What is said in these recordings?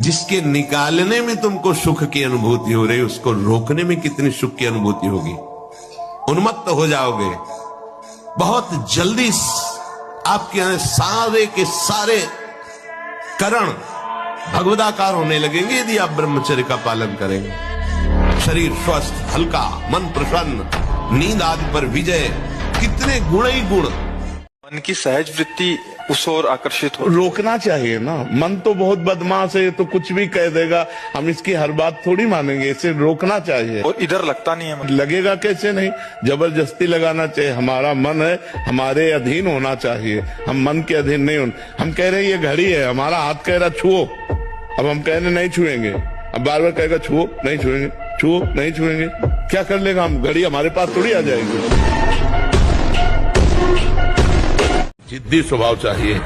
जिसके निकालने में तुमको सुख की अनुभूति हो रही, उसको रोकने में कितनी सुख की अनुभूति होगी। उन्मत्त हो जाओगे बहुत जल्दी। आपके सारे के सारे करण भगवदाकार होने लगेंगे यदि आप ब्रह्मचर्य का पालन करेंगे। शरीर स्वस्थ, हल्का, मन प्रसन्न, नींद आदि पर विजय, कितने गुण ही गुण। मन की सहज वृत्ति उस ओर आकर्षित हो। रोकना चाहिए ना। मन तो बहुत बदमाश है, तो कुछ भी कह देगा, हम इसकी हर बात थोड़ी मानेंगे। इसे रोकना चाहिए। और इधर लगता नहीं है मन। लगेगा कैसे नहीं, जबरदस्ती लगाना चाहिए। हमारा मन है, हमारे अधीन होना चाहिए, हम मन के अधीन नहीं होना। हम कह रहे हैं ये घड़ी है, हमारा हाथ कह रहा छुओ, अब हम कह रहे नहीं छुएंगे, अब बार बार कहेगा छुओ नहीं छुएंगे, छुओ नहीं छुएंगे। क्या कर लेगा हम, घड़ी हमारे पास थोड़ी आ जाएगी। जिद्दी स्वभाव चाहिए,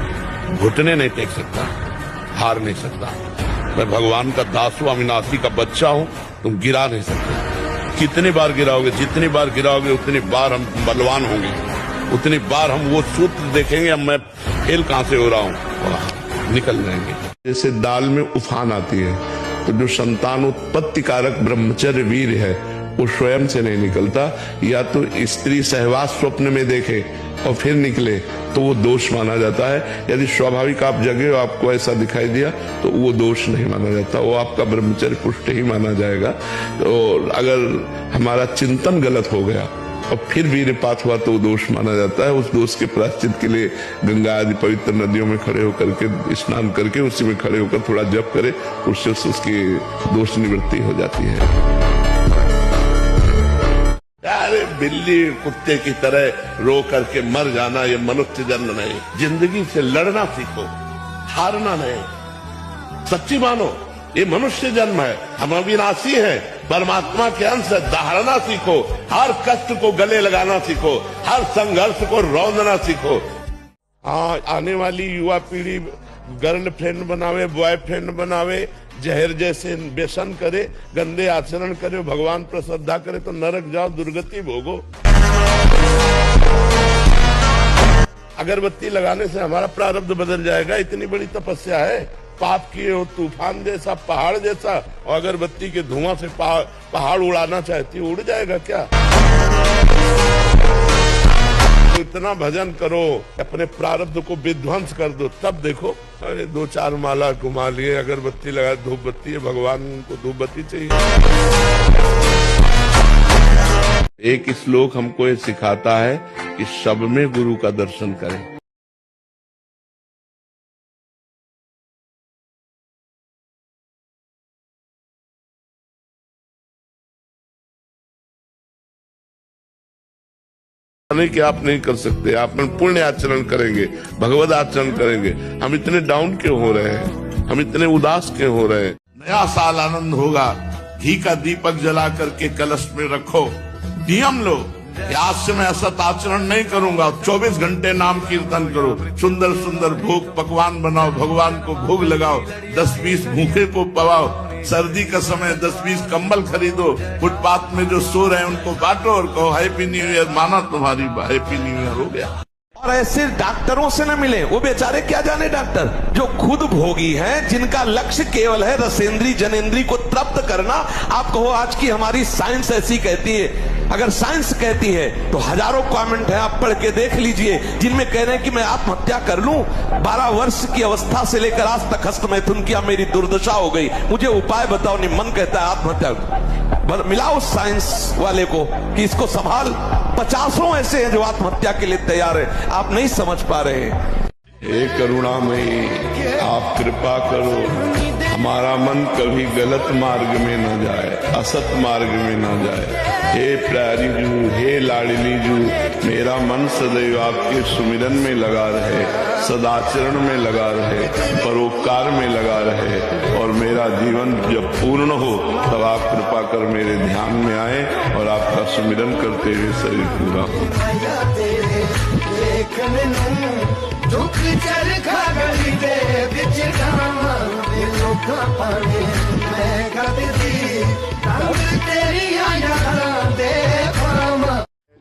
घुटने नहीं टेक सकता, हार नहीं सकता। मैं भगवान का दास हूं, अविनाशी का बच्चा हूं, तुम गिरा नहीं सकते। कितनी बार गिराओगे, जितनी बार गिराओगे उतनी बार हम बलवान होंगे, उतनी बार हम वो सूत्र देखेंगे अब मैं फेल कहां से हो रहा हूं, निकल जाएंगे। जैसे दाल में उफान आती है, तो जो संतान उत्पत्ति कारक ब्रह्मचर्य वीर है वो स्वयं से नहीं निकलता। या तो स्त्री सहवास स्वप्न में देखे और फिर निकले तो वो दोष माना जाता है। यदि स्वाभाविक आप जगे हो, आपको ऐसा दिखाई दिया, तो वो दोष नहीं माना जाता, वो आपका ब्रह्मचर्य पुष्ट ही माना जाएगा। तो अगर हमारा चिंतन गलत हो गया और फिर वीरपात हुआ तो वो दोष माना जाता है। उस दोष के प्रायश्चित के लिए गंगा आदि पवित्र नदियों में खड़े होकर के स्नान करके उसी में खड़े होकर थोड़ा जप करे, उससे उसकी दोष निवृत्ति हो जाती है। अरे बिल्ली कुत्ते की तरह रो करके मर जाना ये मनुष्य जन्म नहीं। जिंदगी से लड़ना सीखो, हारना नहीं। सच्ची मानो ये मनुष्य जन्म है, हम अविनाशी हैं, परमात्मा के अंश है। दहाड़ना सीखो, हर कष्ट को गले लगाना सीखो, हर संघर्ष को रौंदना सीखो। आने वाली युवा पीढ़ी गर्लफ्रेंड बनावे, बॉयफ्रेंड बनावे, जहर जैसे व्यसन करे, गंदे आचरण करे, भगवान पर श्रद्धा करे तो नरक जाओ, दुर्गति भोगो। अगरबत्ती लगाने से हमारा प्रारब्ध बदल जाएगा, इतनी बड़ी तपस्या है। पाप किए हो तूफान जैसा, पहाड़ जैसा, और अगरबत्ती के धुआं से पहाड़ उड़ाना चाहती उड़ जाएगा क्या? तो इतना भजन करो, अपने प्रारब्ध को विध्वंस कर दो, तब देखो। अरे 2-4 माला घुमा लिए, अगरबत्ती लगा, धूप बत्ती है, भगवान को धूप बत्ती चाहिए। एक श्लोक हमको ये सिखाता है कि सब में गुरु का दर्शन करें। नहीं कि आप नहीं कर सकते, आप पुण्य आचरण करेंगे, भगवत आचरण करेंगे। हम इतने डाउन क्यों हो रहे हैं, हम इतने उदास क्यों हो रहे हैं? नया साल आनंद होगा, घी का दीपक जला करके कलश में रखो, नियम लो कि आज से मैं असत आचरण नहीं करूंगा। 24 घंटे नाम कीर्तन करो, सुंदर सुंदर भोग पकवान बनाओ, भगवान को भोग लगाओ, 10-20 भूखे को पवाओ। सर्दी का समय 10-20 कंबल खरीदो, फुटपाथ में जो सो रहे हैं उनको बांटो और कहो हैप्पी न्यू ईयर, माना तुम्हारी हैप्पी न्यू ईयर हो गया। और ऐसे डॉक्टरों से न मिले, वो बेचारे क्या जाने डॉक्टर, जो खुद भोगी हैं, जिनका लक्ष्य केवल है रसेंद्री जनेंद्री को तृप्त करना। आप कहो आज की हमारी साइंस ऐसी कहती है, अगर साइंस कहती है तो हजारों कमेंट है, आप पढ़ के देख लीजिए, जिनमें कह रहे हैं कि मैं आत्महत्या कर लूं, 12 वर्ष की अवस्था से लेकर आज तक हस्त मैथुन किया, मेरी दुर्दशा हो गई, मुझे उपाय बताओ। नहीं, मन कहता है आत्महत्या। मिलाओ साइंस वाले को कि इसको संभाल। 50 ऐसे हैं जो आत्महत्या के लिए तैयार है, आप नहीं समझ पा रहे हैं। हे करुणामयी, आप कृपा करो, हमारा मन कभी गलत मार्ग में न जाए, असत मार्ग में न जाए। हे प्यारी जू, हे लाडली जू, मेरा मन सदैव आपके सुमिरन में लगा रहे, सदाचरण में लगा रहे, परोपकार में लगा रहे, और मेरा जीवन जब पूर्ण हो तब आप कृपा कर मेरे ध्यान में आए और आपका सुमिरन करते हुए शरीर पूरा हो। दुख चरखा गली दे बिच गावां दे लोकां पाने मैं करदी तेरी यादां दे पावां।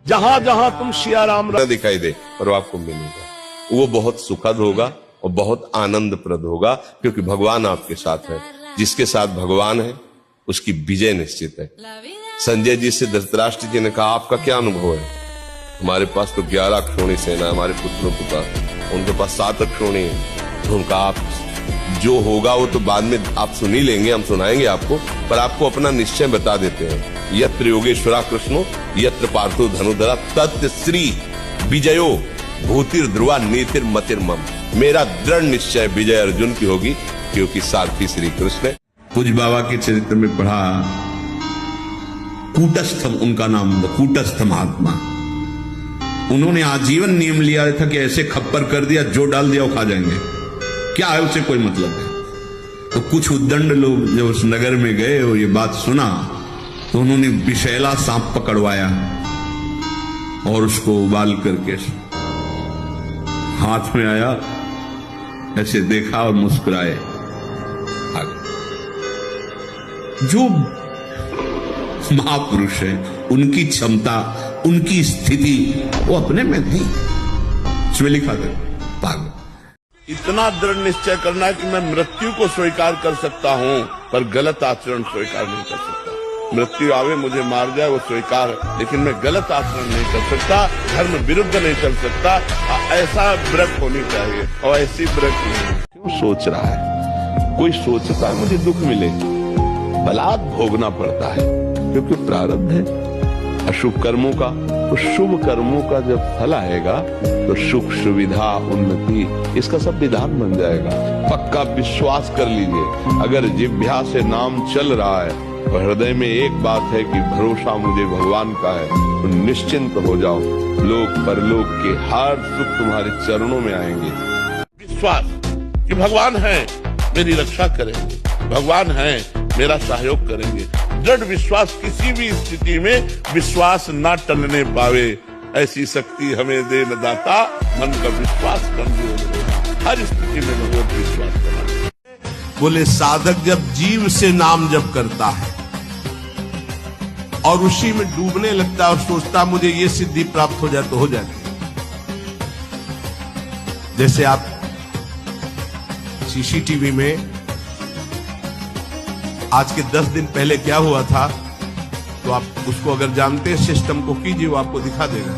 जहां जहां तुम सिया राम दिखाई दे और आपको मिलेगा, वो बहुत सुखद होगा और बहुत आनंदप्रद होगा, क्योंकि भगवान आपके साथ है। जिसके साथ भगवान है उसकी विजय निश्चित है। संजय जी से धृतराष्ट्र जी ने कहा, आपका क्या अनुभव है? हमारे पास तो 11 अक्षौणी सेना है, हमारे पुत्रों के पास, उनके पास 7 अक्षौणी है। तो उनका आप जो होगा वो तो बाद में आप सुन ही लेंगे, हम सुनाएंगे आपको, पर आपको अपना निश्चय बता देते हैं। यत्र योगेश्वरा कृष्णो यत्र पार्थो धनुधरा तत् श्री विजयो भूतिर ध्रुवा नीतिर मतिर मम। मेरा दृढ़ निश्चय विजय अर्जुन की होगी, क्योंकि सारथी श्री कृष्ण है। पूज्य बाबा के चरित्र में पढ़ा, कूटस्थम उनका नाम था, कूटस्थ महात्मा। उन्होंने आजीवन नियम लिया था कि ऐसे खप्पर कर दिया, जो डाल दिया वो खा जाएंगे, क्या है उसे कोई मतलब है। तो कुछ उद्दंड लोग जब उस नगर में गए और ये बात सुना तो उन्होंने विषैला सांप पकड़वाया और उसको उबाल करके हाथ में आया, ऐसे देखा और मुस्कुराए। जो महापुरुष है उनकी क्षमता, उनकी स्थिति वो अपने में नहीं। इसमें लिखा था पागल। इतना दृढ़ निश्चय करना है कि मैं मृत्यु को स्वीकार कर सकता हूं, पर गलत आचरण स्वीकार नहीं कर सकता। मृत्यु आवे मुझे मार जाए वो स्वीकार है, लेकिन मैं गलत आचरण नहीं कर सकता, धर्म विरुद्ध नहीं चल सकता। ऐसा व्रत होनी चाहिए और ऐसी व्रत नहीं। क्यों सोच रहा है? कोई सोचता है मुझे दुख मिले, बलात् भोगना पड़ता है, क्योंकि प्रारब्ध है अशुभ कर्मों का। तो शुभ कर्मों का जब फल आएगा तो सुख, सुविधा, उन्नति, इसका सब विधान बन जाएगा। पक्का विश्वास कर लीजिए, अगर जिह्वा से नाम चल रहा है तो हृदय में एक बात है कि भरोसा मुझे भगवान का है, तो निश्चिंत हो जाओ। लोक परलोक के हर सुख तुम्हारे चरणों में आएंगे। विश्वास कि भगवान है, मेरी रक्षा करेंगे, भगवान है, मेरा सहयोग करेंगे। दृढ़ विश्वास, किसी भी स्थिति में विश्वास न टलने पावे, ऐसी शक्ति हमें दे न दाता। मन का विश्वास कमजोर होगा, हर स्थिति में भगवत विश्वास करना। बोले साधक जब जीव से नाम जप करता है और उसी में डूबने लगता है और सोचता मुझे ये सिद्धि प्राप्त हो जाए तो हो जाए। जैसे आप सीसीटीवी में आज के 10 दिन पहले क्या हुआ था, तो आप उसको अगर जानते हैं सिस्टम को कीजिए, वो आपको दिखा देगा।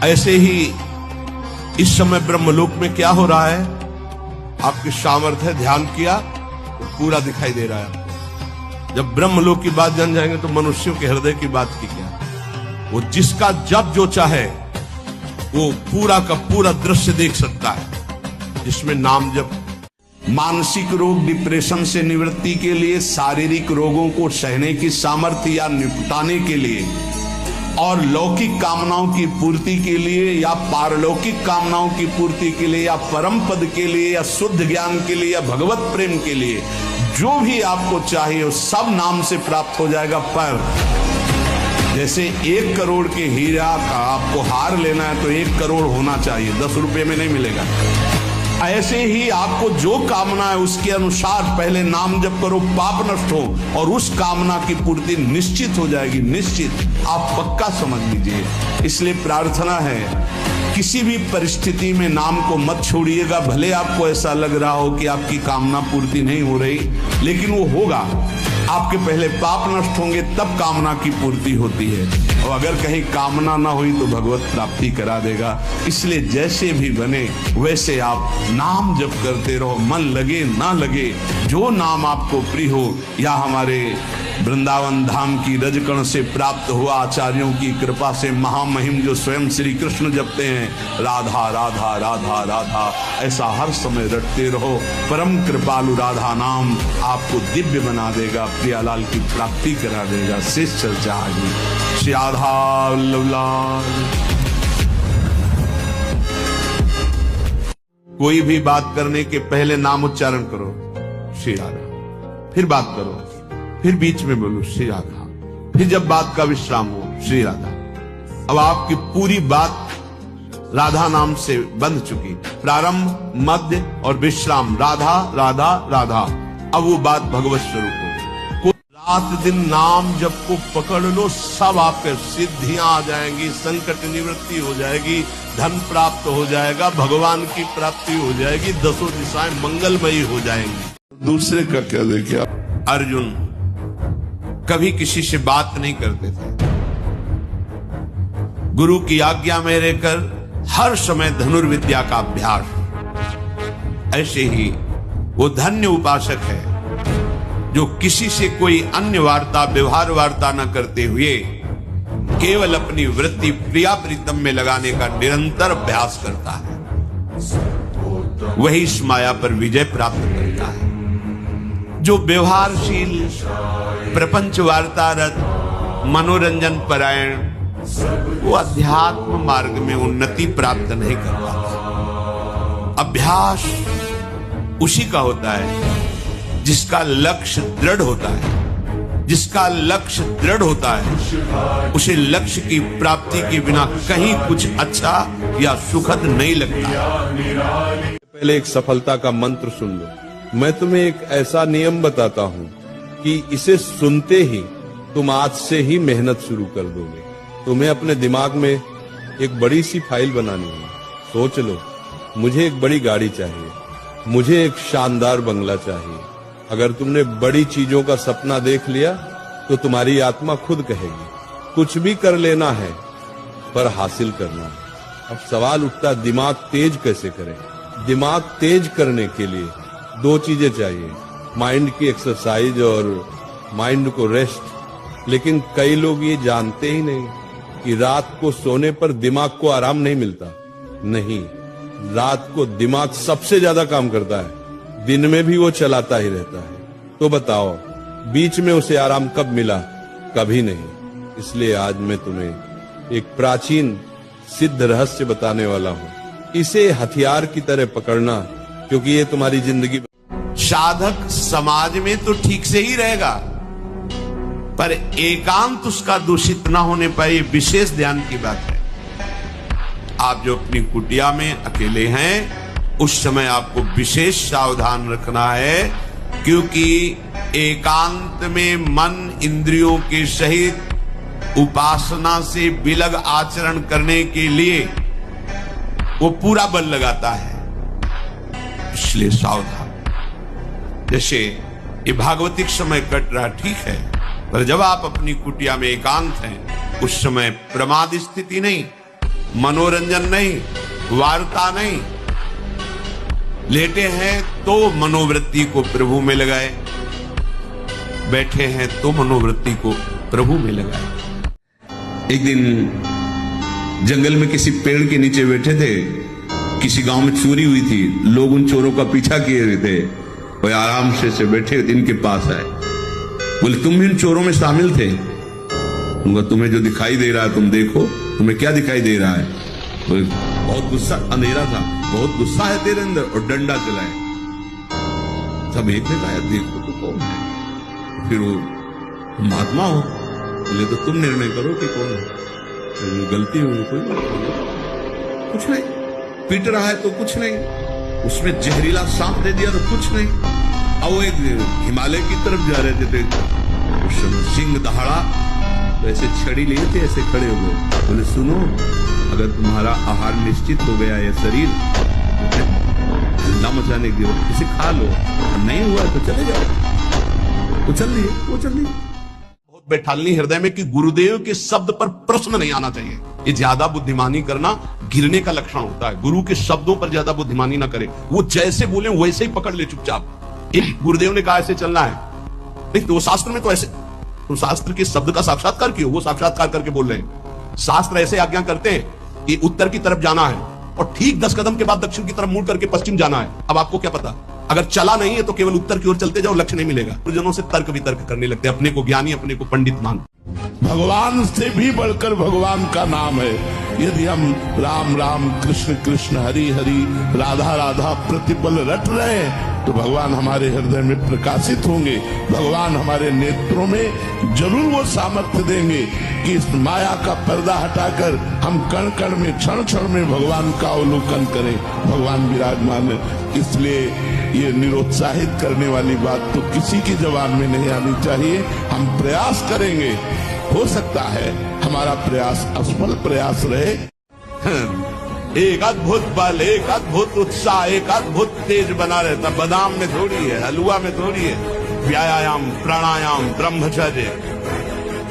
ऐसे ही इस समय ब्रह्मलोक में क्या हो रहा है, आपकी सामर्थ्य ध्यान किया तो पूरा दिखाई दे रहा है। जब ब्रह्मलोक की बात जान जाएंगे तो मनुष्यों के हृदय की बात की क्या। वो जिसका जब जो चाहे वो पूरा का पूरा दृश्य देख सकता है, जिसमें नाम जब। मानसिक रोग, डिप्रेशन से निवृत्ति के लिए, शारीरिक रोगों को सहने की सामर्थ्य या निपटाने के लिए, और लौकिक कामनाओं की पूर्ति के लिए या पारलौकिक कामनाओं की पूर्ति के लिए या परम पद के लिए या शुद्ध ज्ञान के लिए या भगवत प्रेम के लिए, जो भी आपको चाहिए वो सब नाम से प्राप्त हो जाएगा। पर जैसे 1 करोड़ के हीरा का आपको हार लेना है तो 1 करोड़ होना चाहिए, 10 रुपए में नहीं मिलेगा। ऐसे ही आपको जो कामना है उसके अनुसार पहले नाम जप करो, पाप नष्ट हो और उस कामना की पूर्ति निश्चित हो जाएगी। निश्चित, आप पक्का समझ लीजिए। इसलिए प्रार्थना है किसी भी परिस्थिति में नाम को मत छोड़िएगा। भले आपको ऐसा लग रहा हो कि आपकी कामना पूर्ति नहीं हो रही, लेकिन वो होगा। आपके पहले पाप नष्ट होंगे तब कामना की पूर्ति होती है, और अगर कहीं कामना ना हुई तो भगवत प्राप्ति करा देगा। इसलिए जैसे भी बने वैसे आप नाम जप करते रहो, मन लगे ना लगे, जो नाम आपको प्रिय हो। या हमारे वृंदावन धाम की रजकण से प्राप्त हुआ आचार्यों की कृपा से महामहिम जो स्वयं श्री कृष्ण जपते हैं, राधा राधा राधा राधा, ऐसा हर समय रटते रहो। परम कृपालु राधा नाम आपको दिव्य बना देगा, प्रियालाल की प्राप्ति करा देगा। शेष चर्चा आगे। श्री राधा वल्लभ लाल। कोई भी बात करने के पहले नाम उच्चारण करो श्री राधा, फिर बात करो, फिर बीच में बोलो श्री राधा, फिर जब बात का विश्राम हो श्री राधा। अब आपकी पूरी बात राधा नाम से बंध चुकी, प्रारंभ, मध्य और विश्राम राधा राधा राधा। अब वो बात भगवत स्वरूप हो। रात दिन नाम जप को पकड़ लो, सब आपके सिद्धियां आ जाएंगी, संकट निवृत्ति हो जाएगी, धन प्राप्त हो जाएगा, भगवान की प्राप्ति हो जाएगी, दसों दिशाएं मंगलमयी हो जाएंगी। दूसरे का क्या देखे आप? अर्जुन कभी किसी से बात नहीं करते थे, गुरु की आज्ञा में रहकर हर समय धनुर्विद्या का अभ्यास। ऐसे ही वो धन्य उपासक है जो किसी से कोई अन्य वार्ता, व्यवहार वार्ता न करते हुए केवल अपनी वृत्ति प्रिया प्रीतम में लगाने का निरंतर अभ्यास करता है, वही इस माया पर विजय प्राप्त करता है। जो व्यवहारशील, प्रपंच वार्तारत, मनोरंजन परायण, वो अध्यात्म मार्ग में उन्नति प्राप्त नहीं कर पाता। अभ्यास उसी का होता है जिसका लक्ष्य दृढ़ होता है। जिसका लक्ष्य दृढ़ होता है उसे लक्ष्य की प्राप्ति के बिना कहीं कुछ अच्छा या सुखद नहीं लगता। पहले एक सफलता का मंत्र सुन लो। मैं तुम्हें एक ऐसा नियम बताता हूँ कि इसे सुनते ही तुम आज से ही मेहनत शुरू कर दोगे। तुम्हें अपने दिमाग में एक बड़ी सी फाइल बनानी है। सोच लो, मुझे एक बड़ी गाड़ी चाहिए, मुझे एक शानदार बंगला चाहिए। अगर तुमने बड़ी चीजों का सपना देख लिया तो तुम्हारी आत्मा खुद कहेगी कुछ भी कर लेना है पर हासिल करना है। अब सवाल उठता, दिमाग तेज कैसे करें? दिमाग तेज करने के लिए दो चीजें चाहिए, माइंड की एक्सरसाइज और माइंड को रेस्ट। लेकिन कई लोग ये जानते ही नहीं कि रात को सोने पर दिमाग को आराम नहीं मिलता। नहीं, रात को दिमाग सबसे ज्यादा काम करता है, दिन में भी वो चलाता ही रहता है। तो बताओ, बीच में उसे आराम कब मिला? कभी नहीं। इसलिए आज मैं तुम्हें एक प्राचीन सिद्ध रहस्य बताने वाला हूँ। इसे हथियार की तरह पकड़ना, क्योंकि ये तुम्हारी जिंदगी। साधक समाज में तो ठीक से ही रहेगा, पर एकांत उसका दूषित ना होने पाए, विशेष ध्यान की बात है। आप जो अपनी कुटिया में अकेले हैं, उस समय आपको विशेष सावधान रखना है, क्योंकि एकांत में मन इंद्रियों के सहित उपासना से विलग आचरण करने के लिए वो पूरा बल लगाता है। इसलिए सावधान। जैसे ये भागवतिक समय कट रहा, ठीक है, पर जब आप अपनी कुटिया में एकांत हैं, उस समय प्रमाद स्थिति नहीं, मनोरंजन नहीं, वार्ता नहीं। लेटे हैं तो मनोवृत्ति को प्रभु में लगाए, बैठे हैं तो मनोवृत्ति को प्रभु में लगाए। एक दिन जंगल में किसी पेड़ के नीचे बैठे थे, किसी गांव में चोरी हुई थी, लोग उन चोरों का पीछा किए हुए थे। वो आराम से बैठे इनके पास आए, बोले तुम भी इन चोरों में शामिल थे? उनका तुम्हें जो दिखाई दे रहा है तुम देखो, तुम्हें क्या दिखाई दे रहा है? बोले बहुत गुस्सा, अंधेरा था, बहुत गुस्सा है तेरे अंदर, और डंडा चलाए। सब एक ने कहा देखो तो कौन है? फिर वो महात्मा हो, बोले तो तुम निर्णय करो कि कौन है। गलती हुई कोई कुछ नहीं, पीट रहा है तो कुछ नहीं, उसमें जहरीला सांप दे दिया तो कुछ नहीं। अब वो एक हिमालय की तरफ जा रहे थे, उस समय सिंह दहाड़ा, तो ऐसे छड़ी लिए थे, ऐसे खड़े हो गए, बोले सुनो, अगर तुम्हारा आहार निश्चित हो गया है शरीर, हल्ला मचाने की जरूरत, इसे खा लो, नहीं हुआ तो चले जाओ। तो चल लिए, वो चल लिए। बहुत बैठालनी हृदय में कि गुरुदेव के शब्द पर प्रश्न नहीं आना चाहिए। ये ज्यादा बुद्धिमानी करना गिरने का लक्षण होता है। गुरु के शब्दों पर ज्यादा बुद्धिमानी ना करे, वो जैसे बोले वैसे ही पकड़ ले चुपचाप। एक गुरुदेव ने कहा ऐसे चलना है, नहीं तो वो शास्त्र में तो ऐसे, तुम शास्त्र के शब्द का साक्षात्कार किया, वो साक्षात्कार करके बोल रहे हैं। शास्त्र ऐसे आज्ञा करते हैं कि उत्तर की तरफ जाना है और ठीक 10 कदम के बाद दक्षिण की तरफ मुड़ करके पश्चिम जाना है। अब आपको क्या पता, अगर चला नहीं है तो केवल उत्तर की ओर चलते जाओ, लक्ष्य नहीं मिलेगा। गुरुजनों से तर्क वितर्क करने लगते, अपने को ज्ञानी, अपने को पंडित मान। भगवान से भी बढ़कर भगवान का नाम है। यदि हम राम राम कृष्ण कृष्ण हरि हरि राधा राधा प्रतिपल रट रहे हैं तो भगवान हमारे हृदय में प्रकाशित होंगे। भगवान हमारे नेत्रों में जरूर वो सामर्थ्य देंगे कि इस माया का पर्दा हटाकर हम कण कण में, क्षण क्षण में भगवान का अवलोकन करें। भगवान विराजमान है। इसलिए ये निरुत्साहित करने वाली बात तो किसी की जबान में नहीं आनी चाहिए। हम प्रयास करेंगे, हो सकता है हमारा प्रयास असफल प्रयास रहे। एक अद्भुत बल, एक अद्भुत उत्साह, एक अद्भुत तेज बना रहता। बादाम में थोड़ी है, हलवा में थोड़ी है। व्यायाम, प्राणायाम, ब्रह्मचर्य,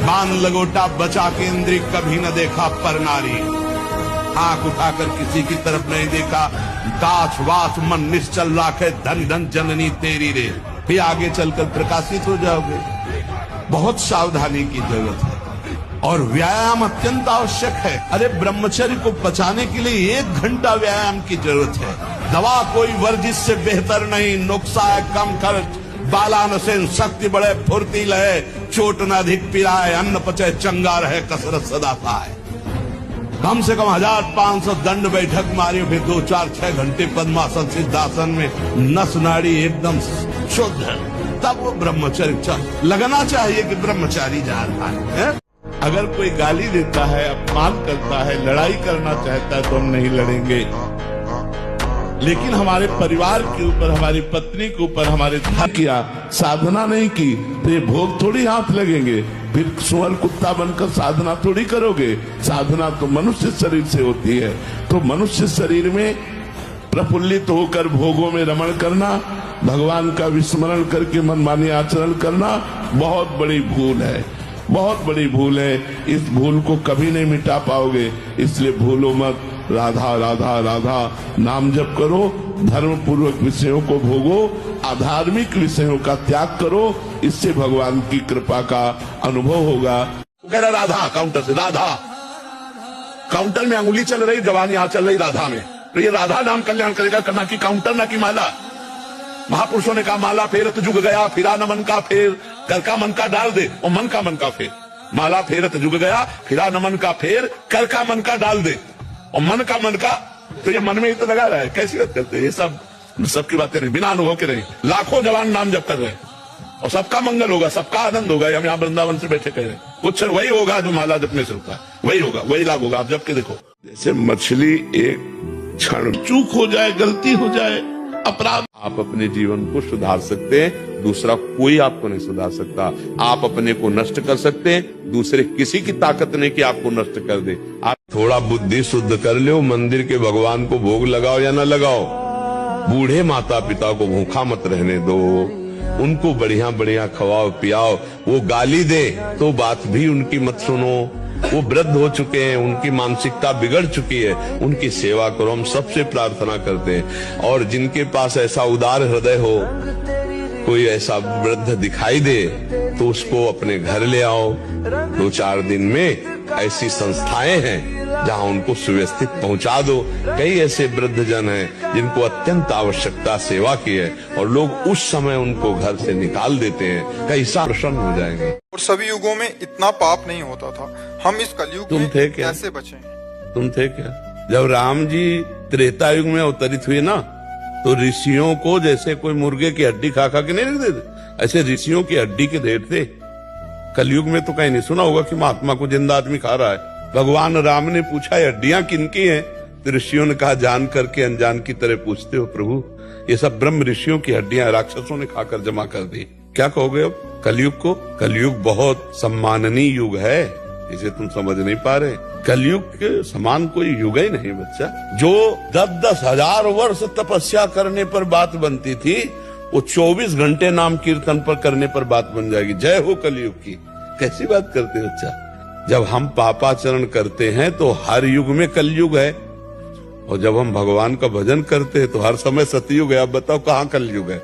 बांध लगोटा बचा के इंद्री कभी न देखा पर नारी। आंख उठाकर किसी की तरफ नहीं देखा, दास वास मन निश्चल राखे, धन धन जननी तेरी रे। फिर आगे चलकर प्रकाशित हो जाओगे। बहुत सावधानी की जरूरत है और व्यायाम अत्यंत आवश्यक है। अरे ब्रह्मचर्य को बचाने के लिए 1 घंटा व्यायाम की जरूरत है। दवा कोई वर्जिश से बेहतर नहीं, नुक्सा है कम खर्च, बालान से शक्ति बढ़े, फुर्ती लहे, चोट न अधिक पिराए, अन्न पचे चंगा रहे, कसरत सदा पाए। कम से कम 1500 दंड बैठक मारी, फिर 2, 4, 6 घंटे पद्मासन सिद्धासन में नस नाड़ी एकदम शुद्ध है, तब वो ब्रह्मचर्य लगना चाहिए कि ब्रह्मचारी जा रहा है। अगर कोई गाली देता है, अपमान करता है, लड़ाई करना चाहता है तो हम नहीं लड़ेंगे, लेकिन हमारे परिवार के ऊपर, हमारी पत्नी के ऊपर, हमारे किया साधना नहीं की तो ये भोग थोड़ी हाथ लगेंगे। फिर सुअर कुत्ता बनकर साधना थोड़ी करोगे। साधना तो मनुष्य शरीर से होती है। तो मनुष्य शरीर में प्रफुल्लित होकर भोगों में रमण करना, भगवान का विस्मरण करके मनमानी आचरण करना बहुत बड़ी भूल है, बहुत बड़ी भूल है। इस भूल को कभी नहीं मिटा पाओगे, इसलिए भूलो मत। राधा राधा राधा नाम जप करो, धर्म पूर्वक विषयों को भोगो, अधार्मिक विषयों का त्याग करो, इससे भगवान की कृपा का अनुभव होगा। कह रहा राधा काउंटर से, राधा काउंटर में अंगुली चल रही, जवान यहां चल रही राधा में, तो ये राधा नाम कल्याण करेगा, करना की काउंटर ना की माला। महापुरुषों ने कहा माला फेरत जुग गया, फिरा न मन का फेर, कर का मन का डाल दे और मन का फेर। माला फेरत जुग गया, फिरा न मन का फेर, कर का मन का डाल दे और मन का, तो ये मन में ही तो लगा रहा है। कैसी बात करते हैं ये सबकी बातें नहीं, बिना अनुभव के नहीं। लाखों जवान नाम जप कर रहे हैं और सबका मंगल होगा, सबका आनंद होगा। हम यहाँ वृंदावन से बैठे कह रहे हैं, कुछ वही होगा जो माला जपने से होता है, वही होगा, वही लाभ होगा। आप जप के देखो, जैसे मछली एक क्षण चूक हो जाए, गलती हो जाए, अपराध, आप अपने जीवन को सुधार सकते हैं, दूसरा कोई आपको नहीं सुधार सकता। आप अपने को नष्ट कर सकते हैं, दूसरे किसी की ताकत नहीं कि आपको नष्ट कर दे। आप थोड़ा बुद्धि शुद्ध कर लो, मंदिर के भगवान को भोग लगाओ या ना लगाओ, बूढ़े माता पिता को भूखा मत रहने दो, उनको बढ़िया बढ़िया खवाओ पियाओ। वो गाली दे तो बात भी उनकी मत सुनो, वो वृद्ध हो चुके हैं, उनकी मानसिकता बिगड़ चुकी है, उनकी सेवा करो। हम सबसे प्रार्थना करते हैं, और जिनके पास ऐसा उदार हृदय हो, कोई ऐसा वृद्ध दिखाई दे तो उसको अपने घर ले आओ। 2-4 दिन में ऐसी संस्थाएं हैं जहां उनको सुव्यवस्थित पहुंचा दो। कई ऐसे वृद्ध जन हैं जिनको अत्यंत आवश्यकता सेवा की है और लोग उस समय उनको घर से निकाल देते हैं, कैसा प्रसन्न हो जाएंगे। और सभी युगों में इतना पाप नहीं होता था, हम इस कलयुग में कैसे बचें? तुम थे क्या? जब राम जी त्रेता युग में अवतरित हुए ना, तो ऋषियों को जैसे कोई मुर्गे की हड्डी खा के नहीं रख देते, ऐसे ऋषियों की हड्डी के ढेर थे। कलयुग में तो कहीं नहीं सुना होगा कि महात्मा को जिंदा आदमी खा रहा है। भगवान राम ने पूछा हड्डियां किनकी हैं, तो ऋषियों ने कहा जान करके अनजान की तरह पूछते हो प्रभु, ये सब ब्रह्म ऋषियों की हड्डियां राक्षसों ने खाकर जमा कर दी। क्या कहोगे अब कलयुग को? कलयुग बहुत सम्माननीय युग है, इसे तुम समझ नहीं पा रहे। कलयुग के समान कोई युग ही नहीं बच्चा। जो 10-10 हजार वर्ष तपस्या करने पर बात बनती थी, वो 24 घंटे नाम कीर्तन पर करने पर बात बन जाएगी। जय हो कलयुग की। कैसी बात करते हो बच्चा? जब हम पापाचरण करते हैं तो हर युग में कलयुग है, और जब हम भगवान का भजन करते हैं तो हर समय सतयुग है। अब बताओ कहाँ कलयुग है?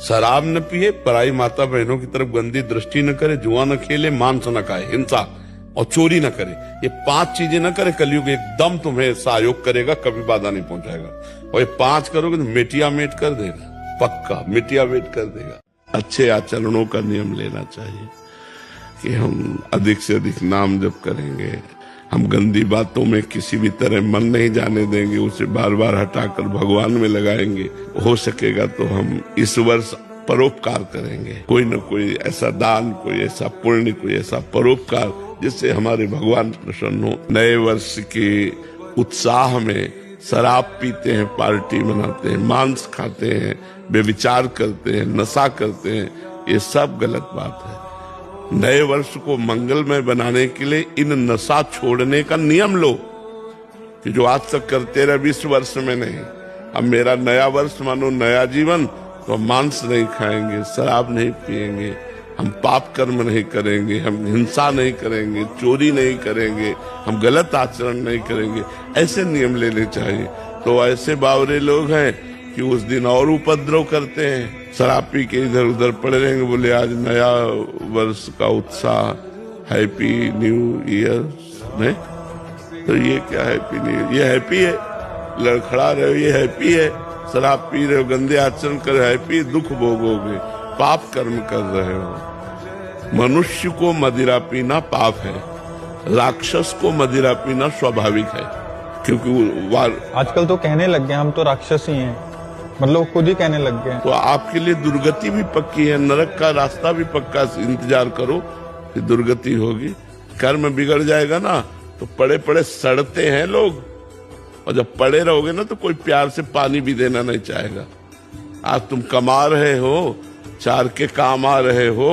शराब न पिए, पराई माता बहनों की तरफ गंदी दृष्टि न करे, जुआ न खेले, मांस न खाए, हिंसा और चोरी न करे। ये 5 चीजें न करे, कलयुग एकदम तुम्हें सहयोग करेगा, कभी बाधा नहीं पहुंचाएगा। और ये 5 करोगे तो मिटिया मेट कर देगा, पक्का मिटिया मेट कर देगा। अच्छे आचरणों का नियम लेना चाहिए कि हम अधिक से अधिक नाम जप करेंगे, हम गंदी बातों में किसी भी तरह मन नहीं जाने देंगे, उसे बार बार हटाकर भगवान में लगाएंगे। हो सकेगा तो हम इस वर्ष परोपकार करेंगे, कोई न कोई ऐसा दान, कोई ऐसा पुण्य, कोई ऐसा परोपकार जिससे हमारे भगवान प्रसन्न हो। नए वर्ष के उत्साह में शराब पीते हैं, पार्टी मनाते हैं, मांस खाते हैं, बेविचार करते हैं, नशा करते हैं, ये सब गलत बात है। नए वर्ष को मंगलमय बनाने के लिए इन नशा छोड़ने का नियम लो कि जो आज तक करते रहे 20 वर्ष में नहीं। अब मेरा नया वर्ष मानो नया जीवन, तो हम मांस नहीं खाएंगे, शराब नहीं पिएंगे, हम पाप कर्म नहीं करेंगे, हम हिंसा नहीं करेंगे, चोरी नहीं करेंगे, हम गलत आचरण नहीं करेंगे, ऐसे नियम लेने चाहिए। तो ऐसे बावरे लोग हैं कि उस दिन और उपद्रव करते हैं, शराब पी के इधर उधर पड़े रहेंगे, बोले आज नया वर्ष का उत्साह, हैप्पी न्यू ईयर। नहीं तो ये क्या हैप्पी न्यू ईयर? ये हैप्पी है, लड़खड़ा रहे हो, ये हैप्पी है। शराब पी रहे हो, गंदे आचरण कर रहे हो, हैप्पी, दुख भोगोगे, पाप कर्म कर रहे हो। मनुष्य को मदिरा पीना पाप है, राक्षस को मदिरा पीना स्वाभाविक है, क्योंकि आजकल तो कहने लग गए हम तो राक्षस ही हैं, मतलब खुद ही कहने लग गए। तो आपके लिए दुर्गति भी पक्की है, नरक का रास्ता भी पक्का। इंतजार करो कि दुर्गति होगी, कर्म बिगड़ जाएगा ना तो पड़े पड़े सड़ते हैं लोग, और जब पड़े रहोगे ना तो कोई प्यार से पानी भी देना नहीं चाहेगा। आज तुम कमा रहे हो, चार के काम आ रहे हो,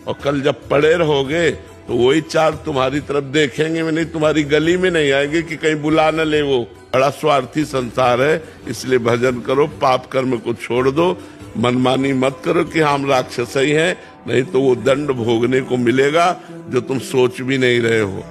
और कल जब पड़े रहोगे तो वही चार तुम्हारी तरफ देखेंगे भी नहीं, तुम्हारी गली में नहीं आएंगे कि कहीं बुला न ले। वो बड़ा स्वार्थी संसार है, इसलिए भजन करो, पाप कर्म को छोड़ दो, मनमानी मत करो कि हम राक्षस ही हैं, नहीं तो वो दंड भोगने को मिलेगा जो तुम सोच भी नहीं रहे हो।